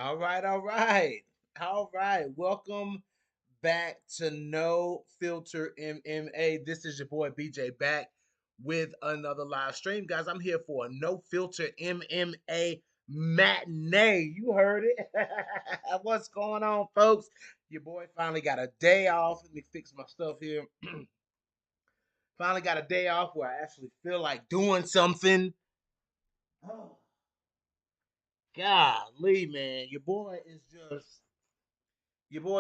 All right, all right. All right. Welcome back to No Filter MMA. This is your boy BJ back with another live stream. Guys, I'm here for a No Filter MMA matinee. You heard it. What's going on, folks? Your boy finally got a day off. Let me fix my stuff here. Finally got a day off where I actually feel like doing something. Oh, golly, man. Your boy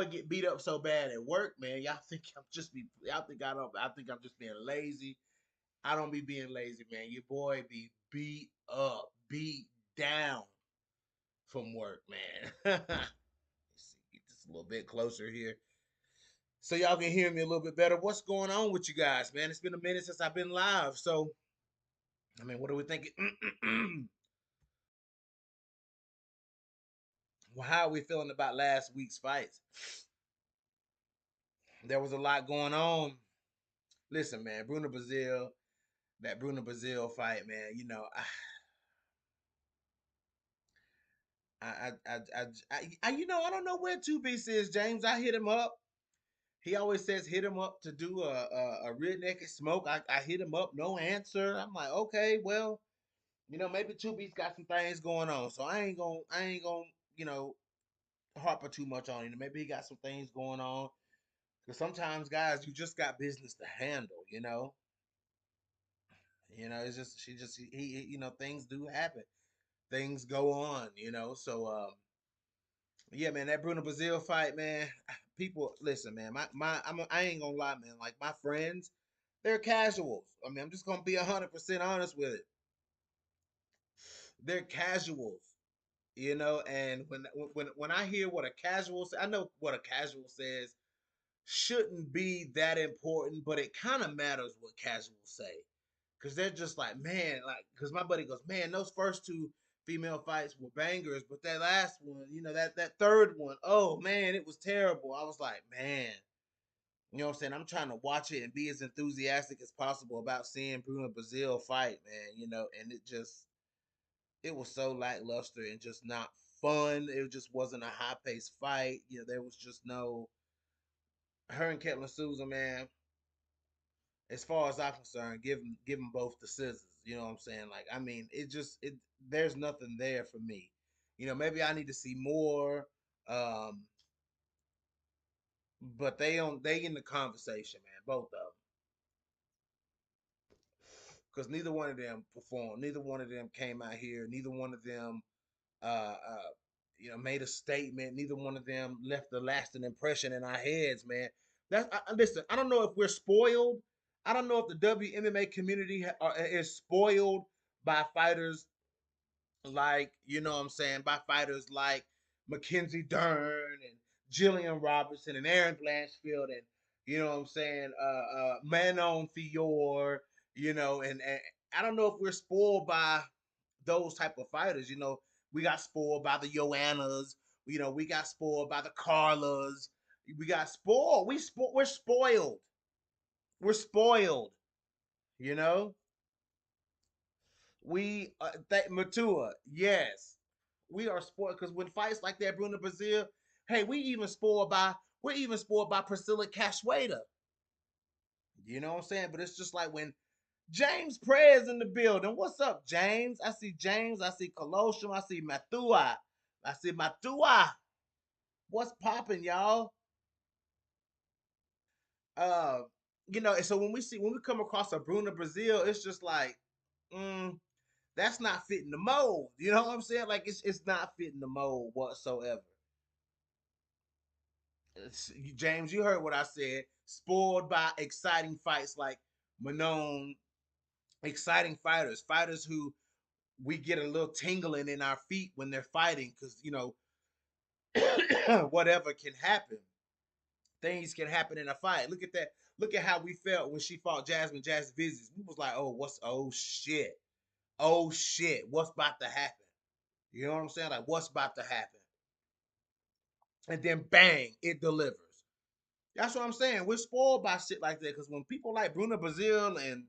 get beat up so bad at work, man. Y'all think I'm just being lazy. I don't be being lazy, man. Your boy be beat up, beat down from work, man. Let's see, get this a little bit closer here. So y'all can hear me a little bit better. What's going on with you guys, man? It's been a minute since I've been live. So, I mean, what are we thinking? Well, how are we feeling about last week's fights? There was a lot going on. Listen, man, that Bruno Brazil fight, man. I don't know where Two Beast is, James. I hit him up. He always says hit him up to do a rear naked smoke. I hit him up, no answer. I'm like, okay, well, maybe Two Beast got some things going on, so I ain't gonna, you know, harper too much on him. Maybe he got some things going on. Because sometimes, guys, you just got business to handle. It's just things do happen. Things go on. So yeah, man, that Bruno Brazil fight, man. People, listen, man. I ain't gonna lie, man. Like my friends, they're casuals. I mean, I'm just gonna be 100% honest with it. They're casuals, And when I hear what a casual, I know what a casual says. shouldn't be that important, but it kind of matters what casuals say. Cause they're just like, man, like, cause my buddy goes, man, those first two female fights were bangers, but that last one, that third one, oh man, it was terrible. I was like, man, you know what I'm saying? I'm trying to watch it and be as enthusiastic as possible about seeing Bruno Brazil fight, man. And it was so lackluster and just not fun. It just wasn't a high paced fight. There was just no her and Ketlin Souza, man. As far as I'm concerned, give them both the scissors. You know what I'm saying? Like, I mean, it there's nothing there for me. Maybe I need to see more. Um, but they in the conversation, man. Both of them, because neither one of them performed. Neither one of them came out here. Neither one of them, made a statement. Neither one of them left a lasting impression in our heads, man. Listen. I don't know if we're spoiled. I don't know if the WMMA community is spoiled by fighters like, what I'm saying, by fighters like Mackenzie Dern and Jillian Robertson and Aaron Blanchfield and, what I'm saying, Manon Fior, and I don't know if we're spoiled by those type of fighters. We got spoiled by the Joannas. We got spoiled by the Carlas. We got spoiled. We're spoiled. We're spoiled. You know. Matua, yes, we are spoiled because when fights like that, Bruno Brazil, hey, we're even spoiled by Priscilla Cachoeira. You know what I'm saying? But it's just like when James Prez in the building. What's up, James? I see James. I see Colosseum. I see Mathua. I see Mathua. What's popping, y'all? Uh, and so when we come across a Bruno Brazil, it's just like, mm, that's not fitting the mold. You know what I'm saying? Like it's not fitting the mold whatsoever. James, you heard what I said. Spoiled by exciting fights like Manon, exciting fighters who we get a little tingling in our feet when they're fighting because whatever can happen. Things can happen in a fight. Look at that. Look at how we felt when she fought Jasmine Jasvizius. We was like, oh shit. Oh shit. What's about to happen? You know what I'm saying? Like what's about to happen? And then bang, it delivers. That's what I'm saying. We're spoiled by shit like that because when people like Bruno Brazil and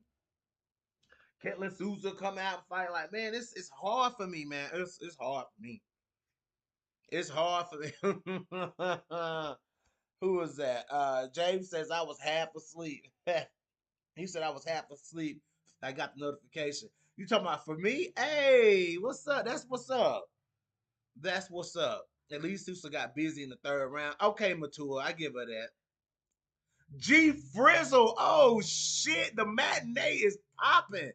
Ketlin Souza come out and fight, like, man, it's hard for me, man. It's hard for me. It's hard for me. Who was that? James says I was half asleep. He said I was half asleep. I got the notification. You talking about for me? Hey, what's up? That's what's up. That's what's up. At least Sousa got busy in the third round. Okay, Matua, I give her that. G Frizzle. Oh shit, the matinee is popping.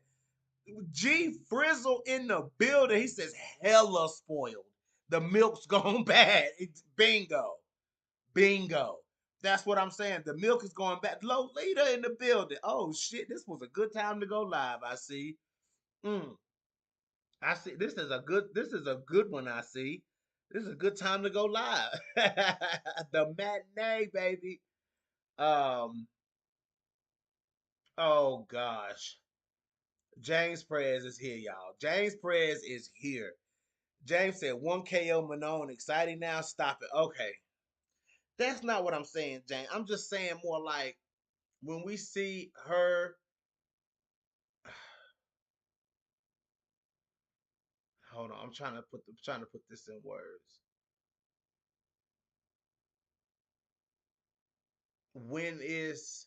G Frizzle in the building. He says hella spoiled. The milk's gone bad. It's bingo. Bingo. That's what I'm saying. The milk is going bad. Lolita in the building. Oh shit, this was a good time to go live. I see. Mm. I see. This is a good one. I see. This is a good time to go live. The matinee, baby. Um. Oh gosh. James Prez is here, y'all. James Prez is here. James said 1 KO Manon exciting now. Stop it. Okay. That's not what I'm saying, James. I'm just saying more like when we see her. Hold on. I'm trying to put this in words. When is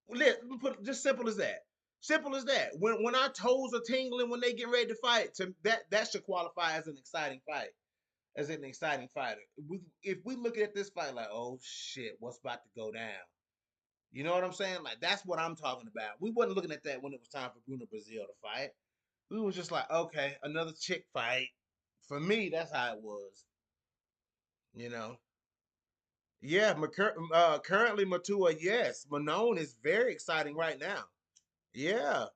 let me put it just simple as that. Simple as that. When our toes are tingling when they get ready to fight, that should qualify as an exciting fight. As an exciting fighter. If we look at this fight like, oh shit, what's about to go down? You know what I'm saying? Like that's what I'm talking about. We wasn't looking at that when it was time for Bruno Brazil to fight. We was just like, okay, another chick fight. For me, that's how it was. You know. Yeah, currently Matua, yes. Manon is very exciting right now. Yeah.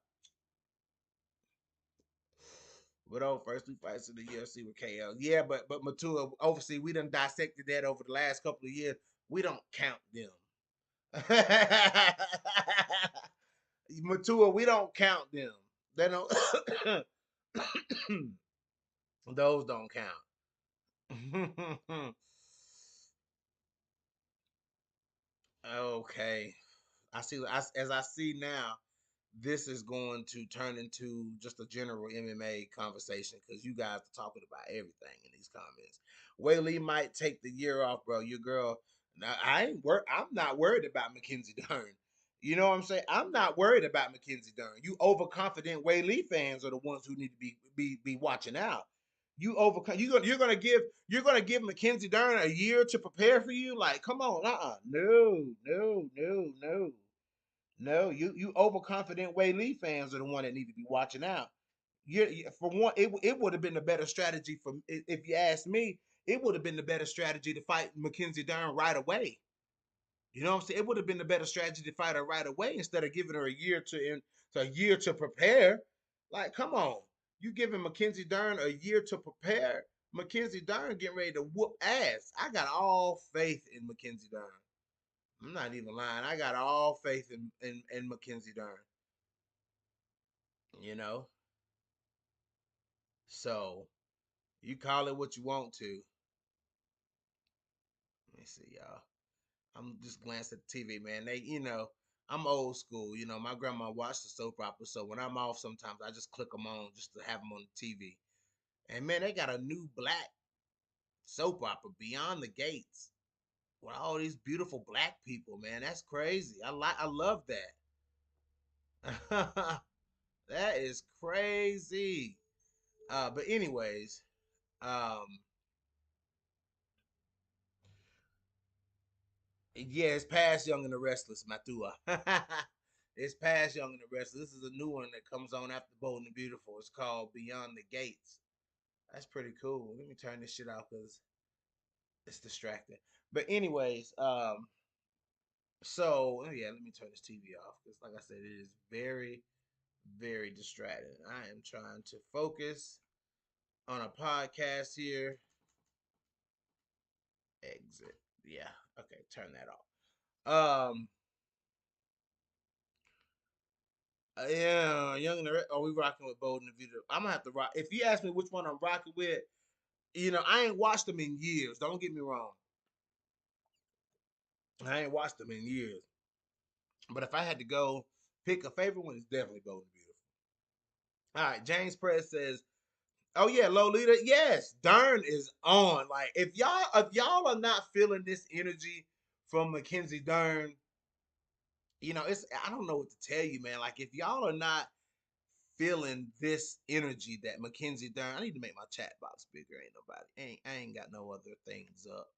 But first two fights in the UFC with KO. Yeah, but Matua, obviously we done dissected that over the last couple of years. we don't count them. Mature, we don't count them. They don't. Those don't count. Okay. As I see now, this is going to turn into just a general MMA conversation because you guys are talking about everything in these comments. Whaley might take the year off, bro. Your girl. Now, I'm not worried about Mackenzie Dern. You know what I'm saying? I'm not worried about Mackenzie Dern. You overconfident Whaley fans are the ones who need to be watching out. You overcome. You're gonna give Mackenzie Dern a year to prepare for you. Like, come on, no, no, no, no. No, you overconfident Way Lee fans are the one that need to be watching out. For one, it would have been a better strategy for if you ask me. It would have been the better strategy to fight Mackenzie Dern right away. You know what I'm saying? It would have been the better strategy to fight her right away instead of giving her a year to prepare. Like, come on, you giving Mackenzie Dern a year to prepare? Mackenzie Dern getting ready to whoop ass. I got all faith in Mackenzie Dern. I'm not even lying. I got all faith in Mackenzie Dern. You know, so you call it what you want to. Let me see, y'all. I'm just glancing at the TV, man. I'm old school. My grandma watched the soap opera, so when I'm off, sometimes I just click them on just to have them on the TV. And man, they got a new black soap opera, Beyond the Gates, with all these beautiful black people. Man, that's crazy. I love that. That is crazy. But anyways, um, yeah, it's past Young and the Restless, Matua. It's past Young and the Restless. This is a new one that comes on after Bold and Beautiful. It's called Beyond the Gates. That's pretty cool. Let me turn this shit off because it's distracting. But anyways, so yeah, let me turn this TV off because, like I said, it is very, very distracting. I am trying to focus on a podcast here. Exit. Yeah. Okay. Turn that off. Yeah, Young and the Are we rocking with Bold and the Vita? I'm gonna have to rock. If you ask me which one I'm rocking with, I ain't watched them in years. Don't get me wrong. I ain't watched them in years. But if I had to go pick a favorite one, it's definitely Bold and Beautiful. All right, James Press says, "Oh yeah, Lolita, yes, Dern is on. Like if y'all are not feeling this energy from Mackenzie Dern, it's I don't know what to tell you, man. Like if y'all are not feeling this energy that Mackenzie Dern. I need to make my chat box bigger. Ain't nobody. I ain't got no other things up.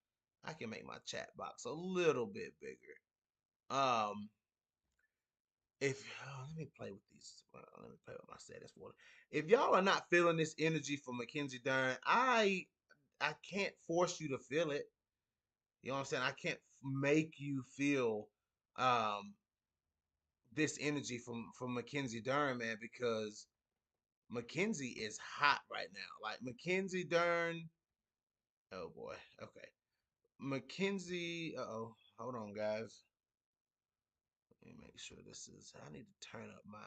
I can make my chat box a little bit bigger. Um, if let me play with these. Let me play with my status water. If y'all are not feeling this energy from Mackenzie Dern, I can't force you to feel it. You know what I'm saying? I can't make you feel um this energy from Mackenzie Dern, man, because Mackenzie is hot right now. Like Mackenzie Dern. Oh boy. Okay. Mackenzie. Oh. Hold on, guys. Let me make sure this is. I need to turn up my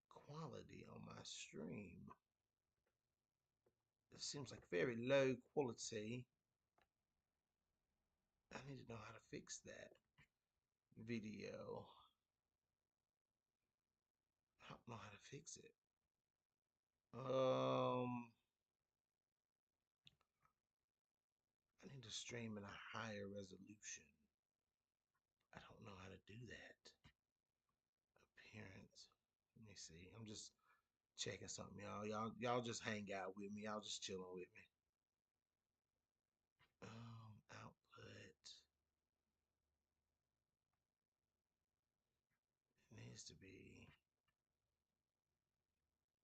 quality on my stream. It seems like very low quality. I need to know how to fix that video. I don't know how to fix it. I need to stream in a higher resolution. I don't know how to do that. Appearance. Let me see. I'm just checking something, y'all. Y'all just hang out with me. Y'all just chilling with me. Output. It needs to be.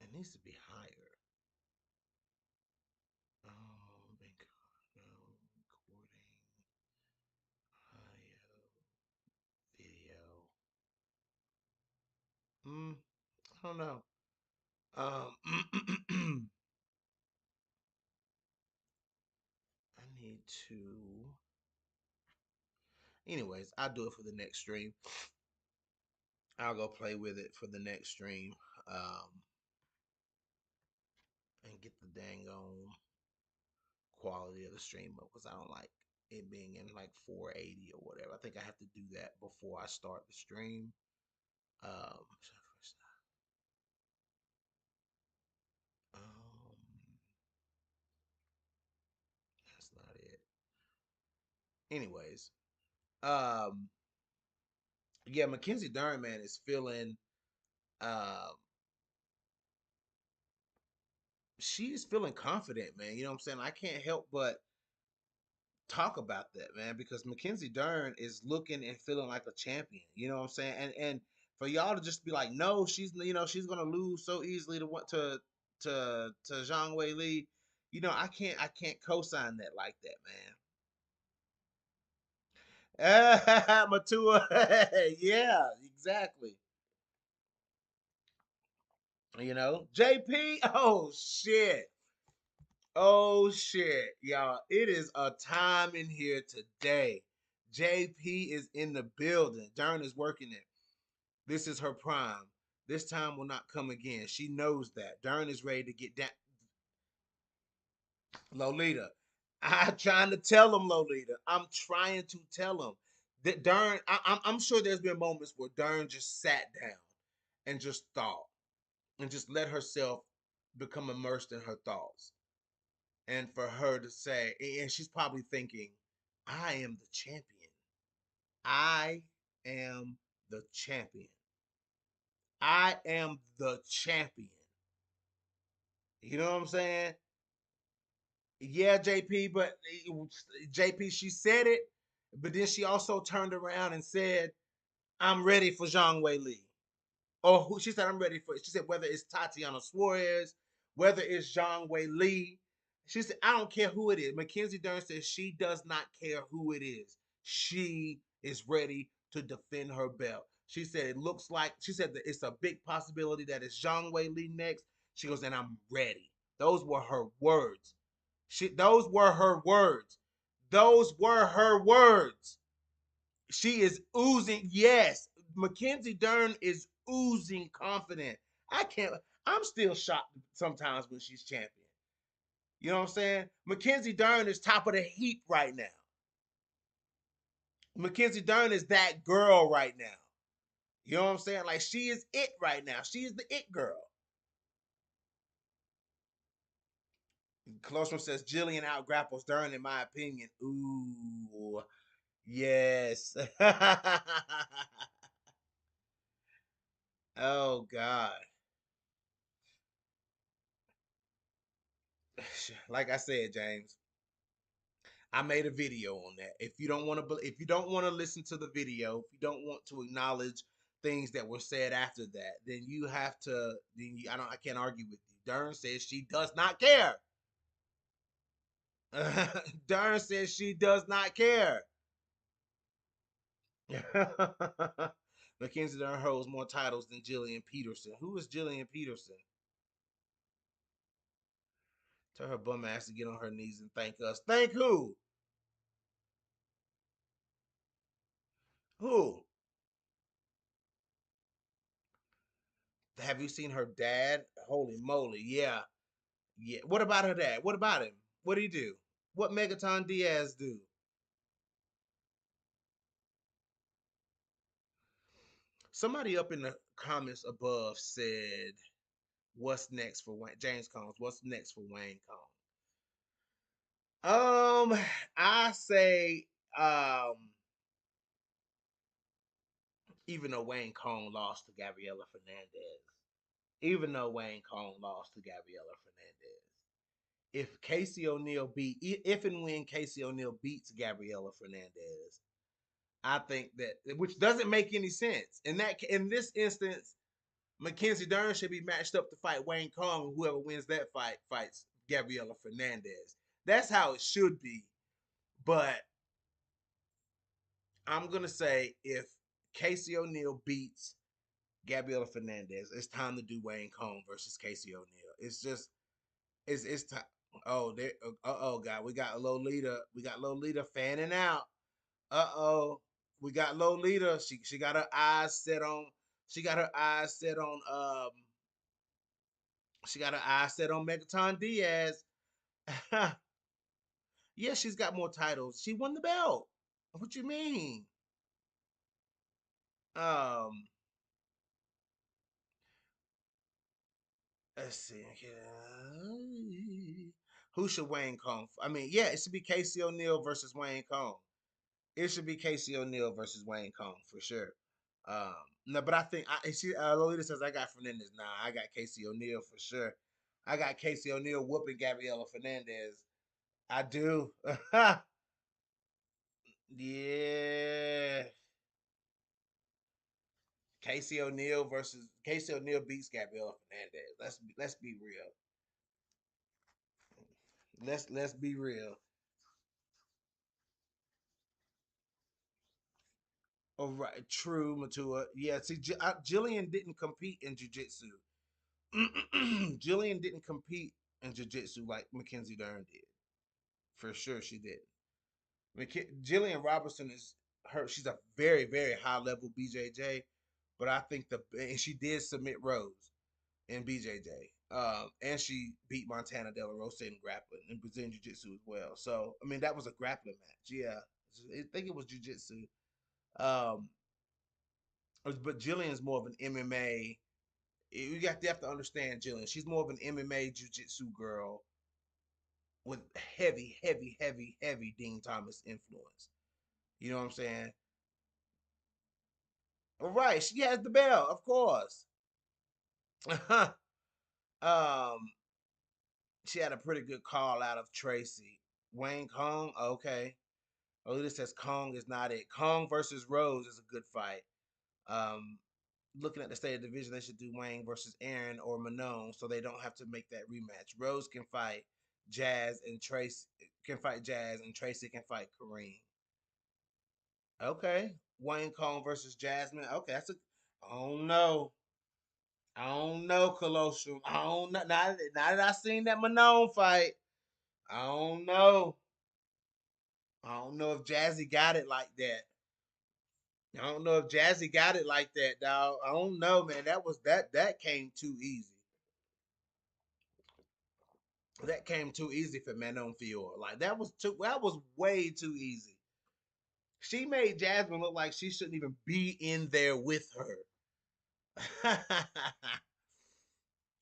It needs to be higher. Recording, audio, video. I don't know. I need to. Anyways, I'll do it for the next stream. I'll go play with it for the next stream. Um, and get the dang on quality of the stream up because I don't like it being in like 480 or whatever. I think I have to do that before I start the stream. Um, um, that's not it. Anyways, um, yeah, Mackenzie Dern, man, is feeling, uh, she's feeling confident, man. You know what I'm saying? I can't help but talk about that, man, because Mackenzie Dern is looking and feeling like a champion. You know what I'm saying? And for y'all to just be like, no, she's gonna lose so easily to what to Zhang Wei Li. I can't co-sign that like that, man. Matua, yeah, exactly. JP. Oh shit. Oh shit, y'all. It is a time in here today. JP is in the building. Dern is working it. This is her prime. This time will not come again. She knows that. Dern is ready to get down. Lolita. I'm trying to tell him, Lolita. I'm trying to tell him that Dern. I'm sure there's been moments where Dern just sat down and just thought and just let herself become immersed in her thoughts. And for her to say, and she's probably thinking, I am the champion. I am the champion. I am the champion. You know what I'm saying? Yeah, JP, but JP, she said it, but then she also turned around and said, I'm ready for Zhang Wei Li. Or who she said, I'm ready for it. She said, whether it's Tatiana Suarez, whether it's Zhang Wei Li. She said, I don't care who it is. Mackenzie Dern says she does not care who it is. She is ready to defend her belt. She said, it looks like, she said that it's a big possibility that it's Zhang Wei Li next. She goes, and I'm ready. Those were her words. Those were her words. Those were her words. She is oozing. Yes, Mackenzie Dern is oozing confident. I can't. I'm still shocked sometimes when she's champion. You know what I'm saying? Mackenzie Dern is top of the heap right now. Mackenzie Dern is that girl right now. You know what I'm saying? Like she is it right now. She is the it girl. Close one says Jillian out grapples Dern in my opinion. Ooh, yes. Oh God. Like I said, James, I made a video on that. If you don't want to listen to the video, if you don't want to acknowledge things that were said after that, then you have to. I can't argue with you. Dern says she does not care. Dern says she does not care. Mackenzie Dern holds more titles than Jillian Peterson. Who is Jillian Peterson? Tell her bum ass to get on her knees and thank us. Thank who? Who? Have you seen her dad? Holy moly, yeah. Yeah. What about her dad? What about him? What did he do? What Megaton Diaz do? Somebody up in the comments above said, "What's next for Wayne?" James Combs. What's next for Wayne Combs? I say, even though Wayne Combs lost to Gabriela Fernandez, even though Wayne Combs lost to Gabriela Fernandez, if Casey O'Neill if and when Casey O'Neill beats Gabriela Fernandez, I think that, which doesn't make any sense. In this instance, Mackenzie Dern should be matched up to fight Wayne Kong, and whoever wins that fight fights Gabriela Fernandez. That's how it should be. But I'm gonna say if Casey O'Neill beats Gabriela Fernandez, it's time to do Wayne Kong versus Casey O'Neill. It's just it's time. Oh, there. Oh God, we got Lolita. We got Lolita fanning out. Uh oh. We got Lolita. She got her eyes set on. She got her eyes set on. She got her eyes set on Megaton Diaz. Yeah, she's got more titles. She won the belt. What you mean? Um, let's see. Who should Wayne Kong? I mean, yeah, it should be Casey O'Neill versus Wayne Kong. It should be Casey O'Neill versus Wayne Kong for sure. Um, no, but I think Lolita says I got Fernandez. Nah, I got Casey O'Neill for sure. I got Casey O'Neill whooping Gabriela Fernandez. I do. Yeah. Casey O'Neill beats Gabriela Fernandez. Let's be real. Let's be real. All right, true, Matua. Yeah, see, Jillian didn't compete in jiu-jitsu. Jillian didn't compete in jiu-jitsu like Mackenzie Dern did. For sure, she did. Jillian Robertson is her. She's a very, very high level BJJ, but I think and she did submit Rose in BJJ. And she beat Montana De La Rosa in grappling and Brazilian Jiu Jitsu as well. So I mean that was a grappling match. Yeah, I think it was Jiu Jitsu. Um, but Jillian's more of an MMA. You have to understand Jillian. She's more of an MMA Jiu Jitsu girl with heavy, heavy, heavy, heavy Dean Thomas influence. You know what I'm saying? All right, she has the belt, of course. um, she had a pretty good call out of Tracy. Wayne Kong, okay. Oh, this says Cong is not it. Cong versus Rose is a good fight. Um, Looking at the state of the division, they should do Wayne versus Aaron or Manon, so they don't have to make that rematch. Rose can fight Jazz and Tracy can fight Kareem. Okay, Wayne Kong versus Jasmine. Okay, that's a. I don't know. I don't know, Colosseum. I don't know. Now that I seen that Manon fight, I don't know. I don't know if Jazzy got it like that. I don't know if Jazzy got it like that, dog. I don't know, man. That came too easy. That came too easy for Manon Fior. Like that was way too easy. She made Jasmine look like she shouldn't even be in there with her.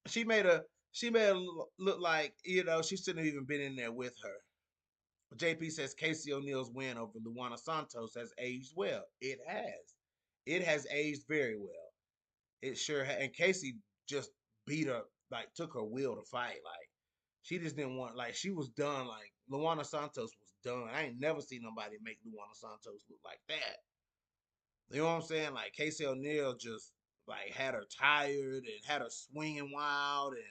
She made her look like, she shouldn't have even been in there with her. JP says Casey O'Neill's win over Luana Santos has aged well. It has. It has aged very well. It sure has. And Casey just beat her, like took her will to fight. Like she just didn't want, like she was done. Like Luana Santos was done. I ain't never seen nobody make Luana Santos look like that. You know what I'm saying? Like Casey O'Neill just like had her tired and had her swinging wild and.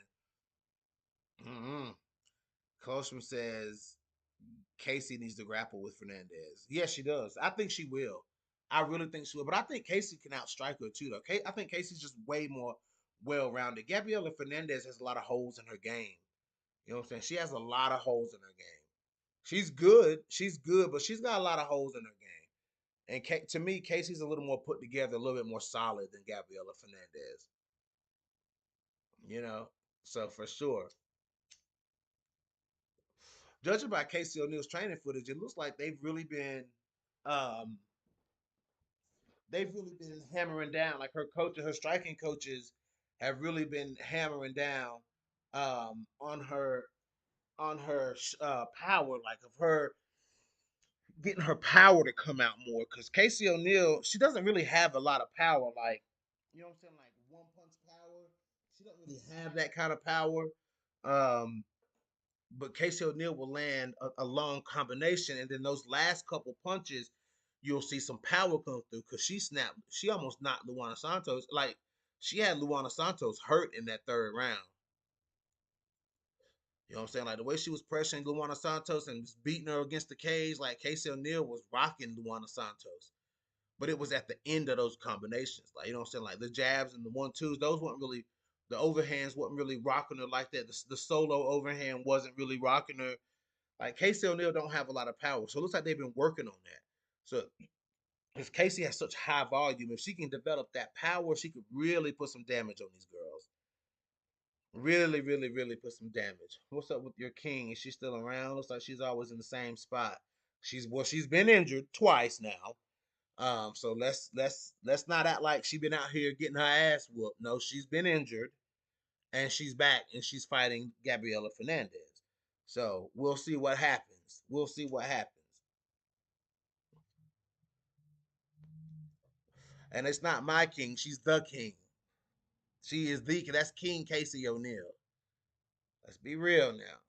Colstrom says Casey needs to grapple with Fernandez. Yes, she does. I think she will. I really think she will. But I think Casey can outstrike her too, though. I think Casey's just way more well rounded. Gabriela Fernandez has a lot of holes in her game. You know what I'm saying? She has a lot of holes in her game. She's good. She's good, but she's got a lot of holes in her game. And to me, Casey's a little more put together, a little bit more solid than Gabriela Fernandez. You know? So for sure. Judging by Casey O'Neill's training footage, it looks like um, they've really been hammering down. Like her striking coaches have really been hammering down on her power, like of her getting her power to come out more. Because Casey O'Neill, she doesn't really have a lot of power. Like you know what I'm saying, like one punch power. She doesn't really have that kind of power. Um, but Casey O'Neill will land a long combination, and then those last couple punches, you'll see some power come through because she snapped. She almost knocked Luana Santos. Like she had Luana Santos hurt in that third round. You know what I'm saying? Like the way she was pressuring Luana Santos and was beating her against the cage, like Casey O'Neill was rocking Luana Santos. But it was at the end of those combinations. Like, you know what I'm saying? Like the jabs and the 1-2s, those weren't really, the overhands wasn't really rocking her like that. The solo overhand wasn't really rocking her. Like Casey O'Neill don't have a lot of power. So it looks like they've been working on that. So Because Casey has such high volume. If she can develop that power, she could really put some damage on these girls. Really, really, really put some damage. What's up with your king? Is she still around? Looks like she's always in the same spot. She's been injured twice now. So let's not act like she's been out here getting her ass whooped. No, she's been injured and she's back and she's fighting Gabriela Fernandez. So we'll see what happens. We'll see what happens. And it's not my king, she's the king. She is the that's King Casey O'Neill. Let's be real now.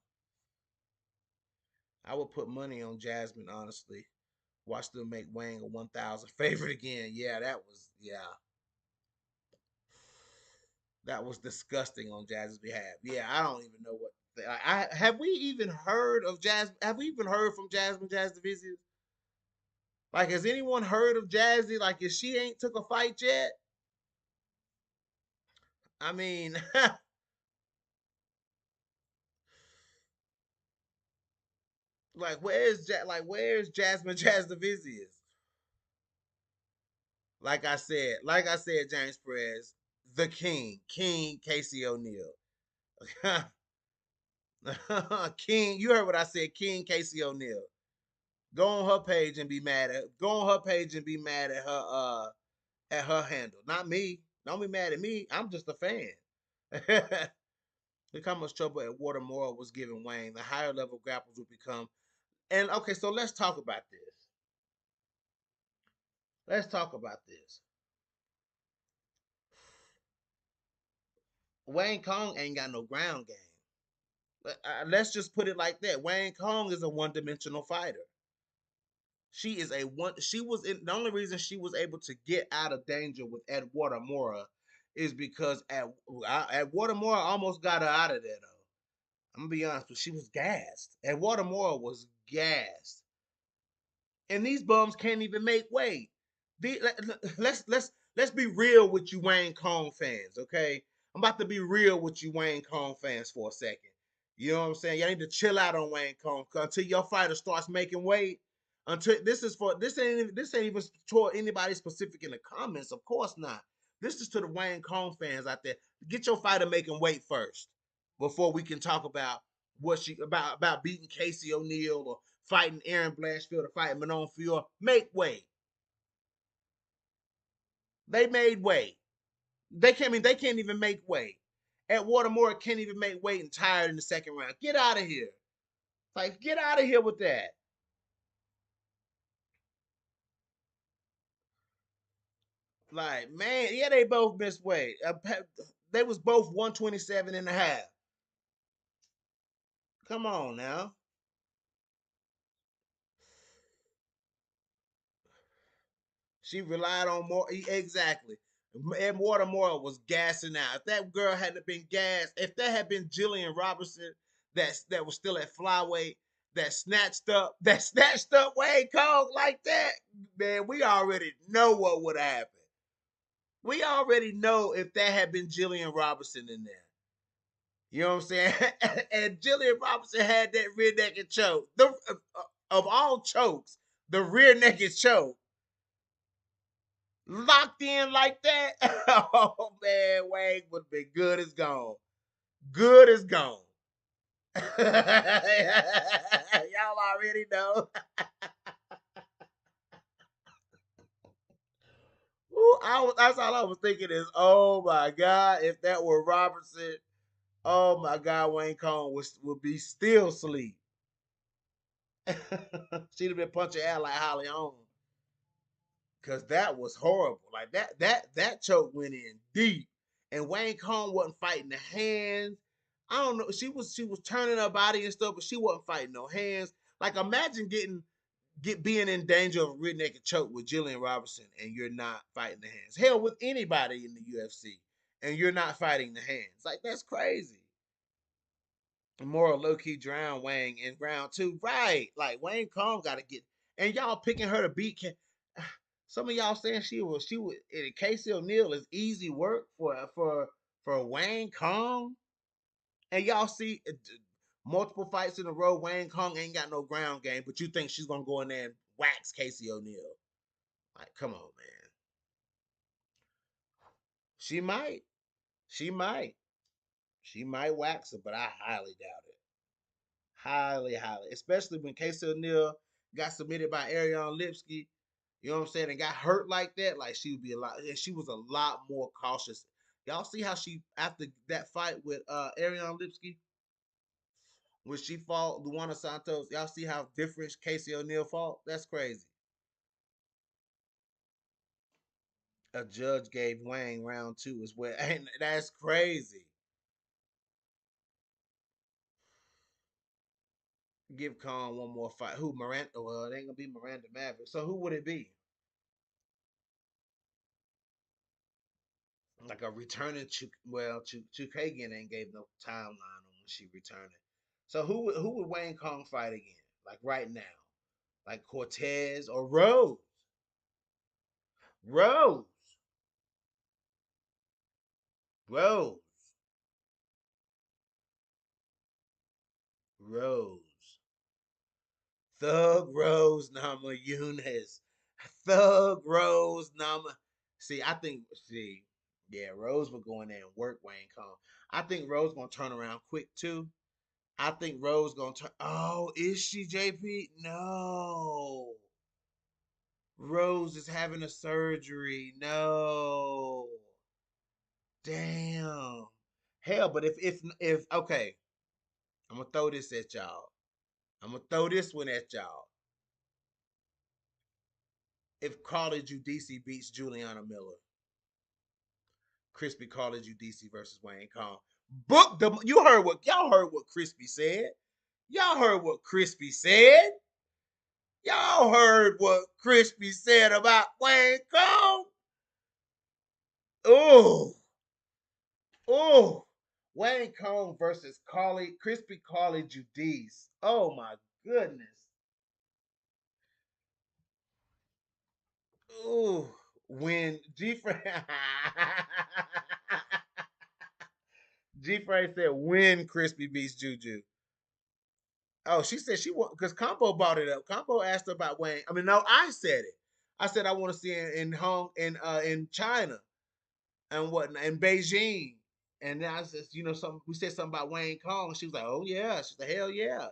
I would put money on Jasmine, honestly. Watch them make Wang a 1,000 favorite again. Yeah, that was disgusting on Jasmine's behalf. Yeah, I don't even know what. I have we even heard of Jasmine? Have we even heard from Jasmine Jazz Division? Like, has anyone heard of Jazzy? Like, if she ain't took a fight yet? I mean, like, where's Jasmine Jazz Division? Like I said, James Perez, the King, King Casey O'Neill. King, you heard what I said, King Casey O'Neill. Go on her page and be mad at go on her page and be mad at her handle. Not me. Don't be mad at me. I'm just a fan. Look how much trouble at Watermore was giving Wayne. The higher level grapples would become. And okay, so let's talk about this. Let's talk about this. Wayne Kong ain't got no ground game. Let's just put it like that. Wayne Kong is a one-dimensional fighter. She is a one. She was in the only reason she was able to get out of danger with Eduardo Moura is because at Watermore almost got her out of there though. I'm gonna be honest, but she was gassed. Eduardo Moura was gassed, and these bums can't even make weight. Let's be real with you, Wayne Kong fans. Okay, I'm about to be real with you, Wayne Kong fans, for a second. You know what I'm saying? Y'all need to chill out on Wayne Kong until your fighter starts making weight. Until this ain't even toward anybody specific in the comments. Of course not. This is to the Wayne Kong fans out there. Get your fighter making weight first before we can talk about what she about beating Casey O'Neill or fighting Aaron Blanchfield or fighting Manon Fior. Make weight. They made weight. They can't even make weight. At Watermore can't even make weight and tired in the second round. Get out of here. Like, get out of here with that. Like, man, yeah, they both missed weight. They was both 127 and a half. Come on now. She relied on more. Exactly. And Watermore was gassing out. If that girl hadn't been gassed, if that had been Jillian Robertson that was still at flyweight, that snatched up Wade Cog like that, man, we already know what would have happened. We already know if that had been Jillian Robertson in there. You know what I'm saying? And Jillian Robertson had that rear naked choke. Of all chokes, the rear naked choke locked in like that. Oh man, Wade would have been good as gone. Good as gone. Y'all already know. Ooh, that's all I was thinking is, oh my God, if that were Robertson, oh my God, Wayne Cohn would be still asleep. She'd have been punching out like Holly on. Cause that was horrible. Like that choke went in deep. And Wayne Cohn wasn't fighting the hands. I don't know. She was turning her body and stuff, but she wasn't fighting no hands. Like imagine being in danger of a rear naked choke with Jillian Robertson and you're not fighting the hands. Hell, with anybody in the UFC and you're not fighting the hands. Like that's crazy. More low key drown Wayne in round two. Right. Like Wayne Kong gotta get and y'all picking her to beat some of y'all saying she was Casey O'Neill is easy work for Wayne Kong. And y'all see multiple fights in a row, Wayne Kong ain't got no ground game, but you think she's gonna go in there and wax Casey O'Neill. Like, come on, man. She might. She might. She might wax her, but I highly doubt it. Highly, highly. Especially when Casey O'Neill got submitted by Ariane Lipsky, you know what I'm saying, and got hurt like that. Like she would be a lot. She was a lot more cautious. Y'all see how she after that fight with Ariane Lipsky, when she fought Luana Santos, y'all see how different Casey O'Neill fought? That's crazy. A judge gave Wang round two as well. And that's crazy. Give Cong one more fight. Who Miranda? Well, it ain't gonna be Miranda Maverick. So who would it be? Like a returning Chukagian ain't gave no timeline on when she returning. So who would Wayne Kong fight again? Like right now, like Cortez or Rose? Rose, Rose, Rose. Thug Rose Nama Yunus. Thug Rose Nama. See, I think yeah, Rose would go in there and work Wayne Kong. I think Rose gonna turn around quick too. I think Rose gonna turn. Oh, is she JP? No. Rose is having a surgery. No. Damn. Hell, but if okay, I'm gonna throw this at y'all. I'm gonna throw this one at y'all. If Carly Judici beats Juliana Miller, Crispy Carly Judici versus Wayne Kong. Book the. You heard what y'all heard what Crispy said. Y'all heard what Crispy said. Y'all heard what Crispy said about Wayne Kong. Oh, oh, Wayne Kong versus Crispy Carly Judice. Oh my goodness. Oh, when G Frank G Frank said when Crispy beats Juju. Oh, she said she want because Compo brought it up. Compo asked her about Wayne. I mean, no, I said it. I said I want to see it in Hong in China and whatnot in Beijing. And then I said, something. We said something about Wayne Kong. She was like, "Oh yeah." She's like, "Hell yeah."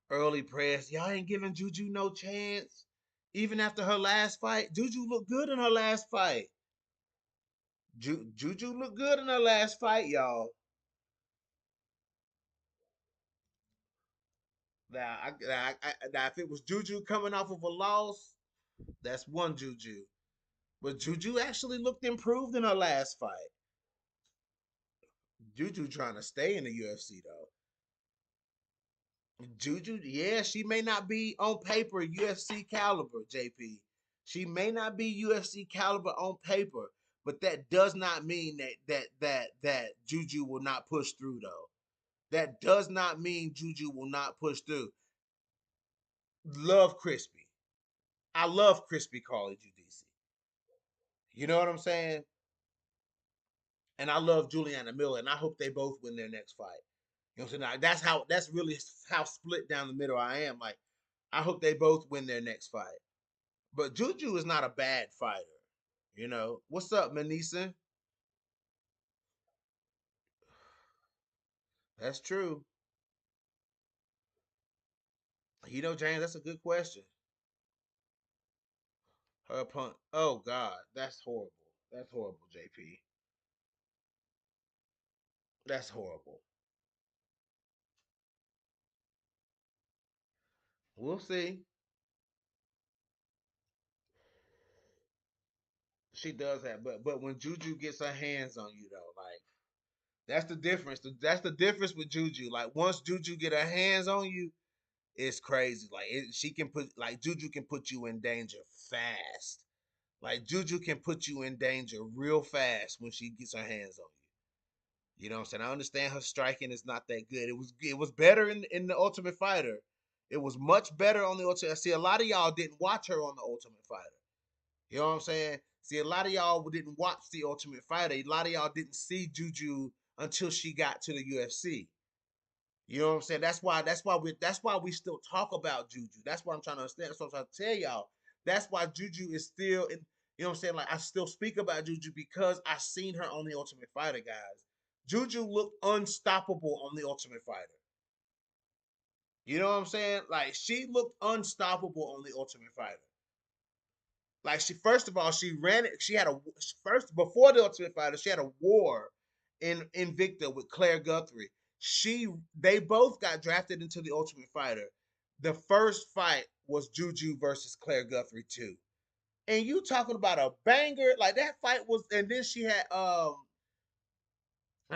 Early press. Y'all ain't giving Juju no chance. Even after her last fight, Juju looked good in her last fight. Juju looked good in her last fight, y'all. Now, if it was Juju coming off of a loss, that's one Juju. But Juju actually looked improved in her last fight. Juju trying to stay in the UFC though. Juju, yeah, she may not be on paper UFC caliber, JP. She may not be UFC caliber on paper, but that does not mean that Juju will not push through though. That does not mean Juju will not push through. Love Crispy. I love Crispy Carly Judici. You know what I'm saying? And I love Juliana Miller, and I hope they both win their next fight. You know what I'm saying? That's really how split down the middle I am. Like, I hope they both win their next fight. But Juju is not a bad fighter. What's up, Manisa? That's true. James, that's a good question. Her opponent. Oh God, that's horrible. That's horrible, JP. That's horrible. We'll see. She does that, but when Juju gets her hands on you though, like that's the difference. That's the difference with Juju. Like once Juju get her hands on you, it's crazy. Like she can put like Juju can put you in danger fast. Like Juju can put you in danger real fast when she gets her hands on you. You know what I'm saying? I understand her striking is not that good. It was better in the Ultimate Fighter. It was much better on the Ultimate. See, a lot of y'all didn't watch her on the Ultimate Fighter. You know what I'm saying? See, a lot of y'all didn't watch the Ultimate Fighter. A lot of y'all didn't see Juju until she got to the UFC. You know what I'm saying? That's why we still talk about Juju. That's what I'm trying to understand. That's what I'm trying to tell y'all. That's why Juju is still in, you know what I'm saying? Like I still speak about Juju because I seen her on the Ultimate Fighter, guys. Juju looked unstoppable on the Ultimate Fighter. You know what I'm saying? Like she looked unstoppable on the Ultimate Fighter. Like she, first of all, she ran it. She had a first before the Ultimate Fighter. She had a war in Invicta with Claire Guthrie. They both got drafted into the Ultimate Fighter. The first fight was Juju versus Claire Guthrie too. And you talking about a banger like that fight was. And then she had I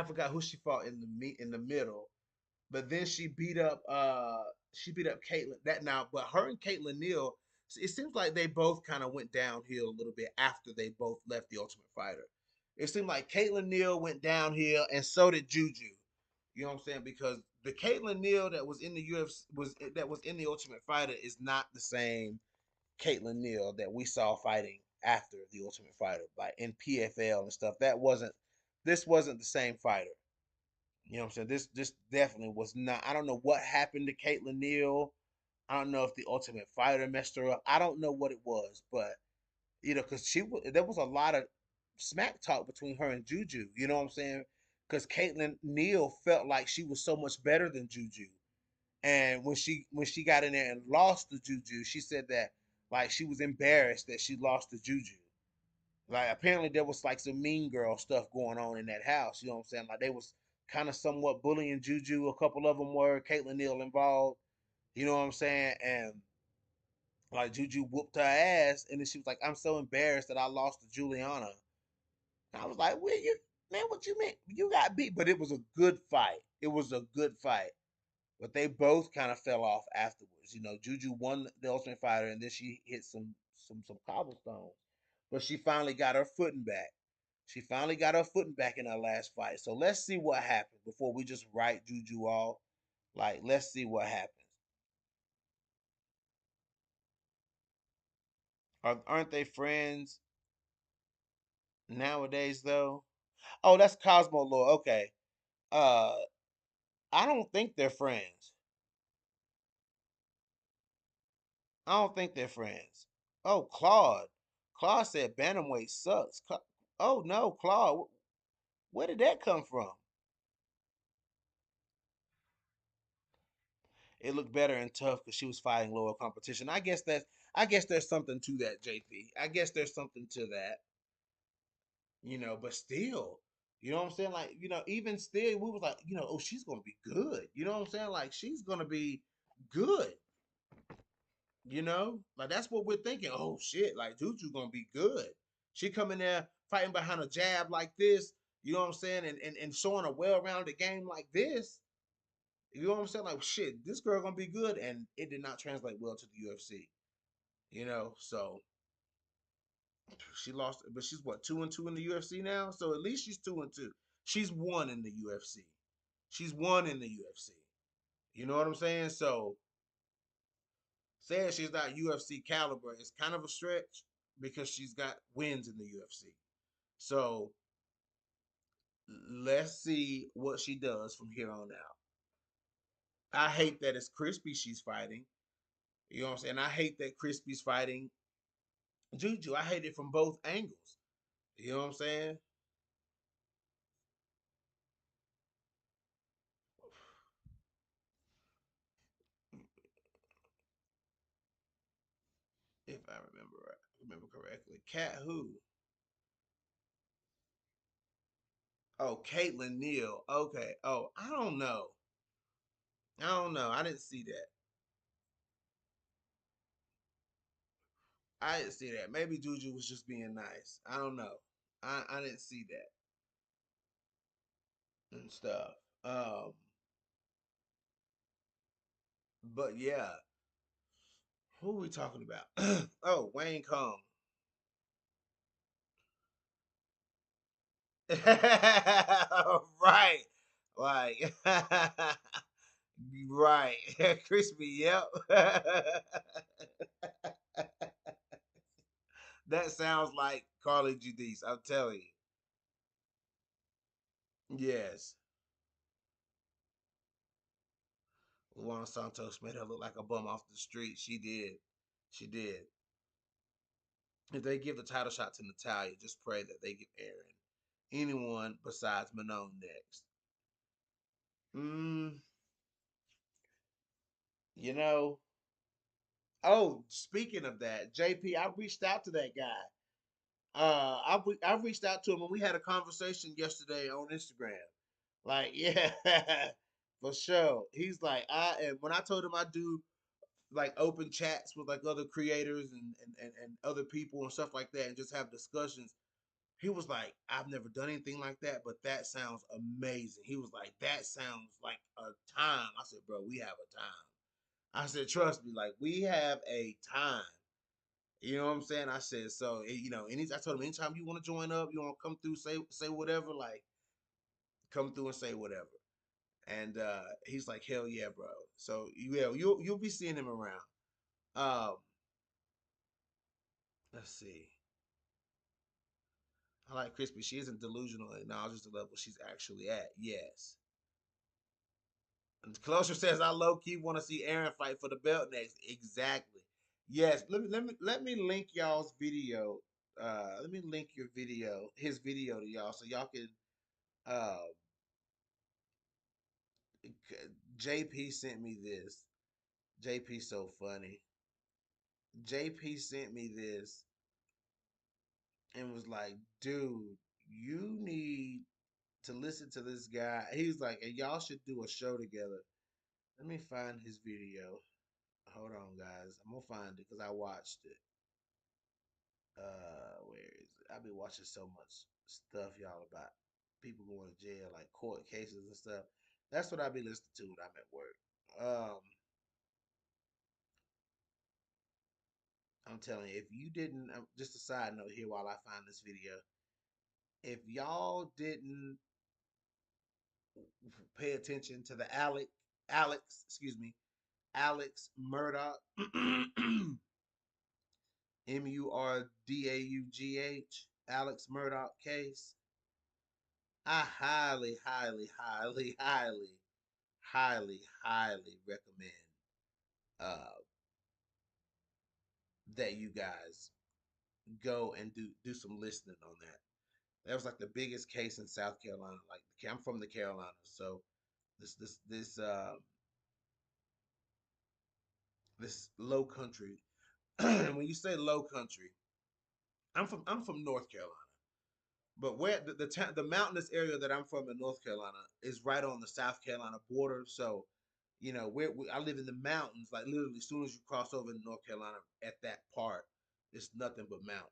forgot who she fought in the middle, but then she beat up Caitlin that now, but her and Caitlin Neal, it seems like they both kind of went downhill a little bit after they both left the Ultimate Fighter. It seemed like Caitlin Neal went downhill and so did Juju. You know what I'm saying? Because the Caitlin Neal that was in the UFC was in the Ultimate Fighter is not the same Caitlin Neal that we saw fighting after the Ultimate Fighter, like in PFL and stuff. This wasn't the same fighter. You know what I'm saying? This definitely was not. I don't know what happened to Caitlin Neal. I don't know if the Ultimate Fighter messed her up. I don't know what it was, but because there was a lot of smack talk between her and Juju. You know what I'm saying? Because Caitlin Neal felt like she was so much better than Juju, and when she got in there and lost to Juju, she said that like she was embarrassed that she lost to Juju. Like apparently there was like some mean girl stuff going on in that house. You know what I'm saying? Like they was kind of somewhat bullying Juju. A couple of them were Caitlin Neal involved. You know what I'm saying? And like Juju whooped her ass, and then she was like, "I'm so embarrassed that I lost to Juliana." And I was like, "Well, you man, what you mean? You got beat?" But it was a good fight. It was a good fight. But they both kind of fell off afterwards. Juju won the Ultimate Fighter, and then she hit some cobblestones. But she finally got her footing back. She finally got her footing back in her last fight. So let's see what happens before we just write Juju off. Like, let's see what happens. Aren't they friends nowadays though? Oh, that's Cosmo Lord. Okay. Uh, I don't think they're friends. I don't think they're friends. Oh, Claude. Claude said bantamweight sucks. Oh no, Claude. Where did that come from? It looked better and tough because she was fighting lower competition. I guess there's something to that, JP. I guess there's something to that. But still, you know what I'm saying? Like, even still, we was like, oh, she's gonna be good. You know what I'm saying? Like, she's gonna be good. Like that's what we're thinking. Oh shit, like Juju gonna be good. She come in there fighting behind a jab like this. You know what I'm saying? And showing a well-rounded game like this. You know what I'm saying? Like shit, this girl gonna be good, and it did not translate well to the UFC. So she lost, but she's what 2-2 in the UFC now. So at least she's 2-2. She's won in the UFC. She's won in the UFC. You know what I'm saying? So saying she's not UFC caliber is kind of a stretch because she's got wins in the UFC. So let's see what she does from here on out. I hate that it's Crispy she's fighting. You know what I'm saying? I hate that Crispy's fighting Juju. I hate it from both angles. You know what I'm saying? If I remember correctly. Cat who? Oh, Caitlin Neal. Okay. Oh, I don't know. I don't know. I didn't see that. I didn't see that. Maybe Juju was just being nice. I don't know. I didn't see that and stuff. Um, but yeah, who are we talking about? Oh, Wayne Kong. Right. Like right. Crispy, yep. That sounds like Carly Judice, I'm telling you. Yes. Luana Santos made her look like a bum off the street. She did. She did. If they give the title shot to Natalia, just pray that they give Aaron anyone besides Manon next. Mm, you know. Oh, speaking of that, JP, I reached out to that guy. I reached out to him and we had a conversation yesterday on Instagram. Like, yeah, for sure. He's like, and when I told him I do like open chats with like other creators and other people and stuff like that and just have discussions. He was like, I've never done anything like that, but that sounds amazing. He was like, that sounds like a time. I said, bro, we have a time. I said, trust me, like we have a time. You know what I'm saying? I said, so I told him anytime you want to join up, you want to come through, say whatever, like come through and say whatever. And he's like, hell yeah, bro. So yeah, you'll be seeing him around. Um, let's see. I like Crispy. She isn't delusional and acknowledges the level she's actually at. Yes. And Closer says I low key want to see Aaron fight for the belt next. Exactly. Yes. Let me link y'all's video. Let me link his video to y'all, so y'all can. Uh, JP sent me this. JP so funny. JP sent me this and was like, dude, you need to listen to this guy. He was like, and y'all should do a show together. Let me find his video. Hold on, guys. I'm gonna find it because I watched it. Where is it? I've been watching so much stuff, y'all, about people going to jail, like court cases and stuff. That's what I be listening to when I'm at work. I'm telling you, if you didn't, just a side note here while I find this video, if y'all didn't pay attention to the Alex, Alex Murdaugh, Murdaugh, Alex Murdaugh case, I highly, highly, highly, highly, highly, highly recommend uh, that you guys go and do some listening on that. That was like the biggest case in South Carolina. Like I'm from the Carolinas, so this low country. When you say low country, I'm from North Carolina, but where the mountainous area that I'm from in North Carolina is right on the South Carolina border. So, I live in the mountains. Like literally, as soon as you cross over in North Carolina, at that part, it's nothing but mountains.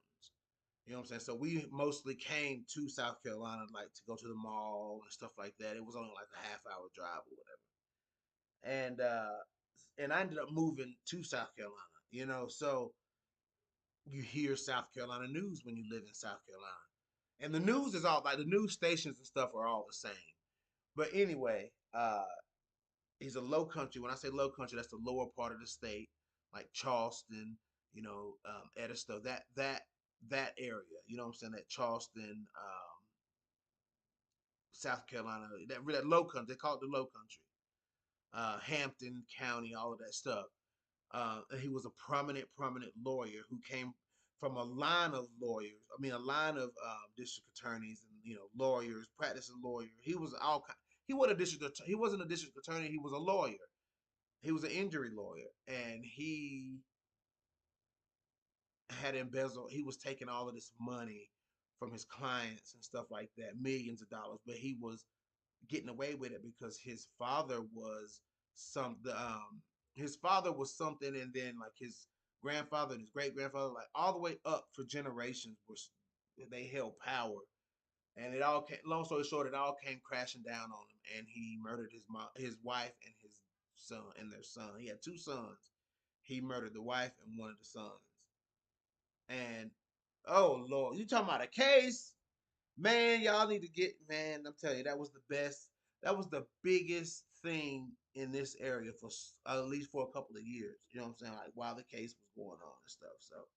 You know what I'm saying? So we mostly came to South Carolina like to go to the mall and stuff like that. It was only like a half-hour drive or whatever. And I ended up moving to South Carolina, so you hear South Carolina news when you live in South Carolina. And the news is all like the news stations and stuff are all the same. But anyway, he's a low country. When I say low country, that's the lower part of the state, like Charleston, Edisto, that area. You know what I'm saying? That Charleston, South Carolina, that low country. They call it the low country. Hampton County, all of that stuff. He was a prominent lawyer who came from a line of lawyers. I mean, a line of district attorneys and lawyers, practicing lawyer. He was all kind. He wasn't a district. He wasn't a district attorney. He was a lawyer. He was an injury lawyer, and he had embezzled. He was taking all of this money from his clients and stuff like that, millions of dollars. But he was getting away with it because his father was something, and then like his grandfather and his great grandfather, like all the way up for generations, was they held power, and it all came. Long story short, it all came crashing down on him, and he murdered his wife, and his son, and their son. He had two sons. He murdered the wife and one of the sons. And oh Lord, you talking about a case? Man, y'all need to man, I'm telling you, that was the best. That was the biggest thing in this area for at least for a couple of years. You know what I'm saying? Like while the case was going on and stuff. So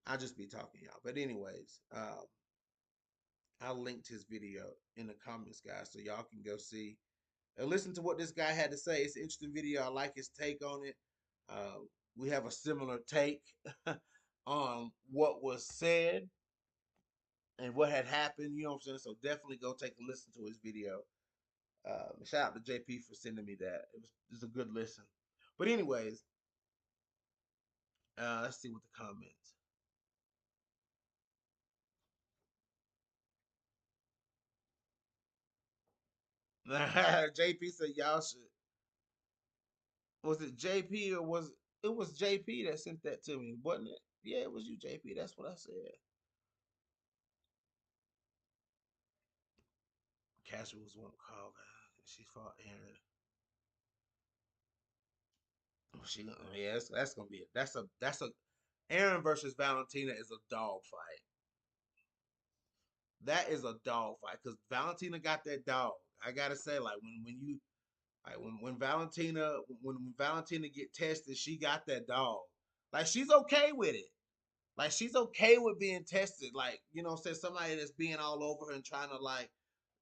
I'll just be talking y'all. But anyways, I linked his video in the comments, guys, so y'all can go see. and listen to what this guy had to say. It's an interesting video. I like his take on it. Uh, we have a similar take on what was said and what had happened. You know what I'm saying? So definitely go take a listen to his video. Shout out to JP for sending me that. It was a good listen. But anyways, let's see what the comments. JP said y'all should. Was it JP or was it was JP that sent that to me, wasn't it? Yeah, it was you, JP. That's what I said. Casuals won't call her. She fought Aaron. She yeah, that's gonna be it. That's a Aaron versus Valentina is a dog fight. That is a dog fight because Valentina got that dog. I gotta say, like when you like when Valentina when Valentina get tested, she got that dog. Like she's okay with it. Like she's okay with being tested. Like, you know what I'm saying? Somebody that's being all over her and trying to like,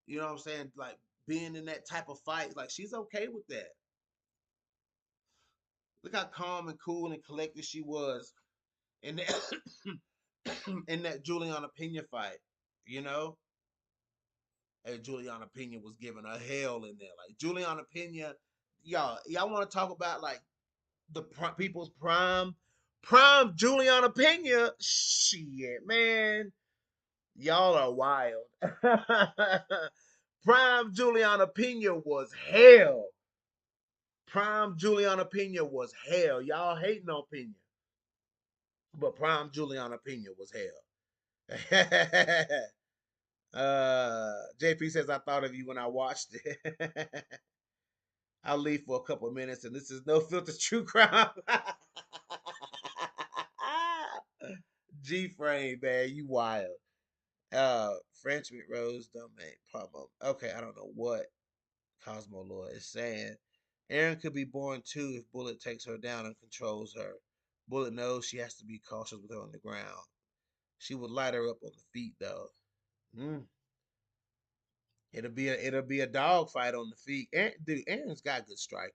you know what I'm saying, like being in that type of fight. Like she's okay with that. Look how calm and cool and collected she was in that in that Juliana Pena fight. You know? Hey, Juliana Pena was giving her hell in there. Like Juliana Pena, y'all want to talk about like the people's prime Juliana Pena? Shit, man. Y'all are wild. Prime Juliana Pena was hell. Prime Juliana Pena was hell. Y'all hating on Pena. But Prime Juliana Pena was hell. JP says I thought of you when I watched it. I'll leave for a couple of minutes and this is no filter true crime. G frame, man, you wild. Frenchman Rose don't make problem. Okay, I don't know what Cosmo Lord is saying. Aaron could be born too if Bullet takes her down and controls her. Bullet knows she has to be cautious with her on the ground. She would light her up on the feet though. Mm. It'll be a dog fight on the feet. Dude, Aaron's got good striking.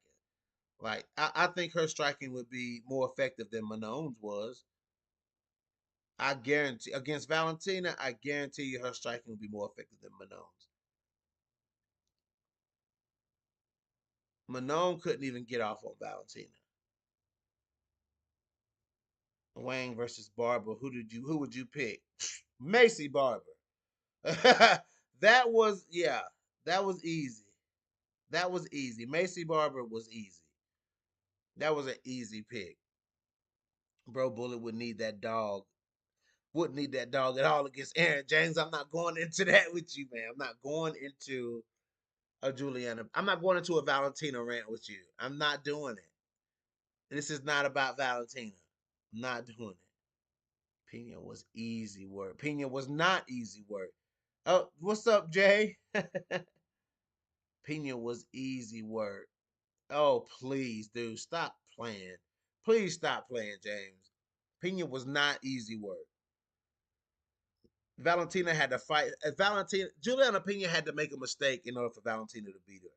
Like I think her striking would be more effective than Manon's was. I guarantee against Valentina, I guarantee you her striking will be more effective than Manon's. Manon couldn't even get off on Valentina. Wang versus Barber. Who would you pick? Macy Barber. That was yeah, that was easy. That was easy. Macy Barber was easy. That was an easy pick. Bro Bullet would need that dog. Wouldn't need that dog at all against Aaron James. I'm not going into that with you, man. I'm not going into a Juliana. I'm not going into a Valentina rant with you. I'm not doing it. This is not about Valentina. I'm not doing it. Pena was easy work. Pena was not easy work. Oh, what's up, Jay? Pena was easy work. Oh, please, dude, stop playing. Please stop playing, James. Pena was not easy work. Valentina had to fight. Valentina, Juliana Pena had to make a mistake in order for Valentina to beat her.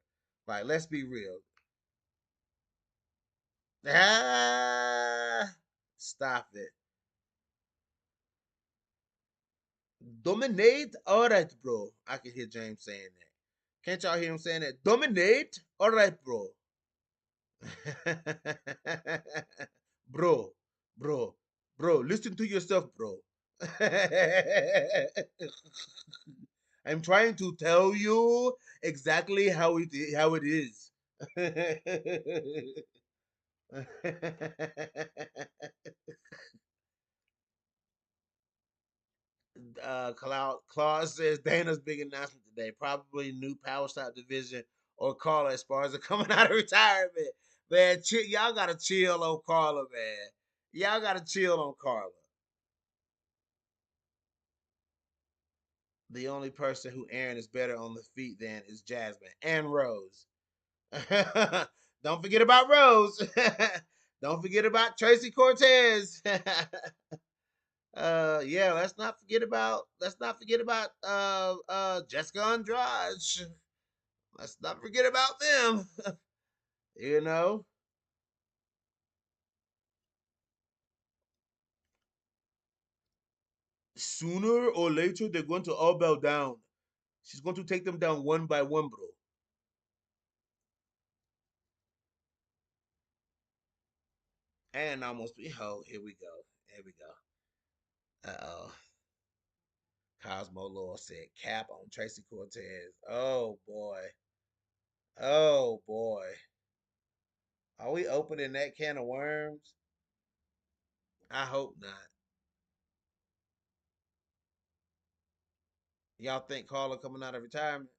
Like, let's be real. Ah, stop it. Dominate? All right, bro. I can hear James saying that. Can't y'all hear him saying that? Dominate? All right, bro. bro, bro, bro, listen to yourself, bro. I'm trying to tell you exactly how it is. Claude says Dana's big announcement today. Probably new power stop division or Carla as far as coming out of retirement. Man, y'all gotta chill on Carla, man. Y'all gotta chill on Carla. The only person who Aaron is better on the feet than is Jasmine and Rose. Don't forget about Rose. Don't forget about Tracy Cortez. Yeah, let's not forget about Jessica Andrade. Let's not forget about them. you know, sooner or later they're going to all bow down. She's going to take them down one by one, bro. And almost be oh, here we go. Here we go. Uh-oh. Cosmo Law said cap on Tracy Cortez. Oh boy. Oh boy. Are we opening that can of worms? I hope not. Y'all think Carla coming out of retirement?